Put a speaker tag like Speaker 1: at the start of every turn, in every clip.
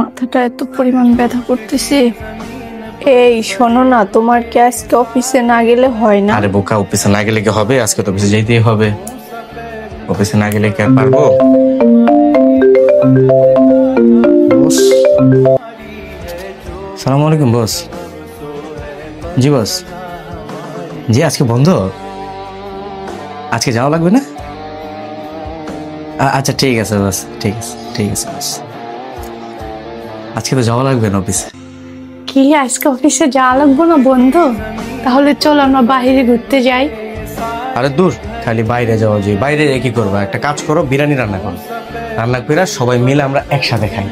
Speaker 1: মাথাটা এত পরিমাণ ব্যথা করতেছে। এই শোনো না, তোমার কি আজকে অফিসে না গেলে হয় না?
Speaker 2: আরে বোকা, অফিসে না গেলে কি হবে? আজকে তো অফিসে যেতেই হবে। অফিসে না গেলে কি আর পারবো? বস, সালামু আলাইকুম বস। জি বস। জি আজকে বন্ধ, আজকে যাওয়া লাগবে না? আচ্ছা ঠিক আছে বস, ঠিক আছে ঠিক আছে বস, আজকে তো যাওয়া লাগবে না অফিসে।
Speaker 1: কি আজকে অফিসে যাওয়া লাগবো না? বন্ধ? তাহলে চল আমরা বাইরে ঘুরতে যাই।
Speaker 2: আরে দূর, খালি বাইরে যাওয়া যায়। বাইরে কি করবো? একটা কাজ করো, বিরিয়ানি রান্না করো। রান্না করে সবাই মিলে আমরা একসাথে খাই।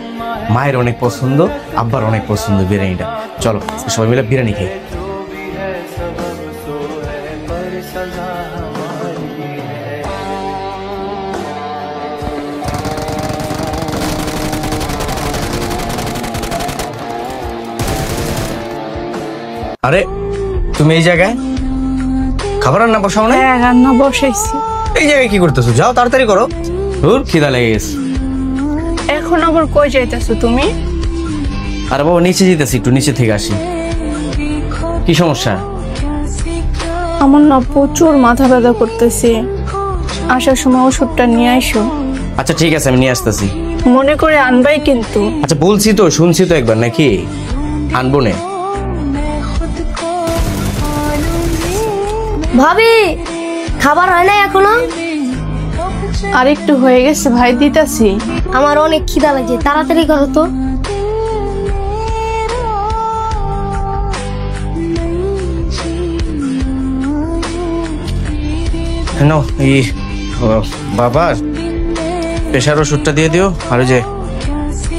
Speaker 2: মায়ের অনেক পছন্দ, আব্বার অনেক পছন্দ বিরিয়ানিটা। চলো সবাই মিলে বিরিয়ানি খাই। আরে তুমি এই জায়গায় খাবার রান্না বসাও না?
Speaker 1: হ্যাঁ, রান্না বসাইছি।
Speaker 2: এই জায়গায় কি করতেছো? যাও তাড়াতাড়ি করো, দূর খিদা লেগে গেছে।
Speaker 1: এখন আবার কই যাইতেছো তুমি?
Speaker 2: আরে বাবা নিচে যেতেছি, একটু নিচে থেকে আসি। কি সমস্যা?
Speaker 1: আমার না প্রচুর মাথা ব্যথা করতেছে। আসার সময় ওষুধটা নিয়ে আইসো।
Speaker 2: আচ্ছা ঠিক আছে, আমি নিয়ে আসতেছি।
Speaker 1: মনে করে আনবাই কিন্তু।
Speaker 2: আচ্ছা বলছি তো, শুনছি তো একবার, নাকি আনবো না?
Speaker 3: ভাবি, খাবার হয় না এখনো?
Speaker 1: আর একটু হয়ে গেছে ভাই, দিতাছি।
Speaker 3: আমার অনেক খিদা লাগছে, তাড়াতাড়ি করো তো।
Speaker 2: এই বাবার প্রেশার ওষুধটা দিয়ে দিও, আর ওই যে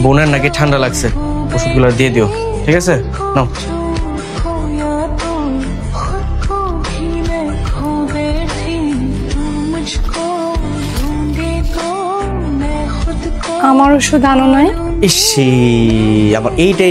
Speaker 2: বোনের নাকি ঠান্ডা লাগছে, ওষুধগুলো দিয়ে দিও, ঠিক আছে? নাও।
Speaker 1: আমার ওষুধ আনো নাই?
Speaker 2: ইসি, আবার এইটাই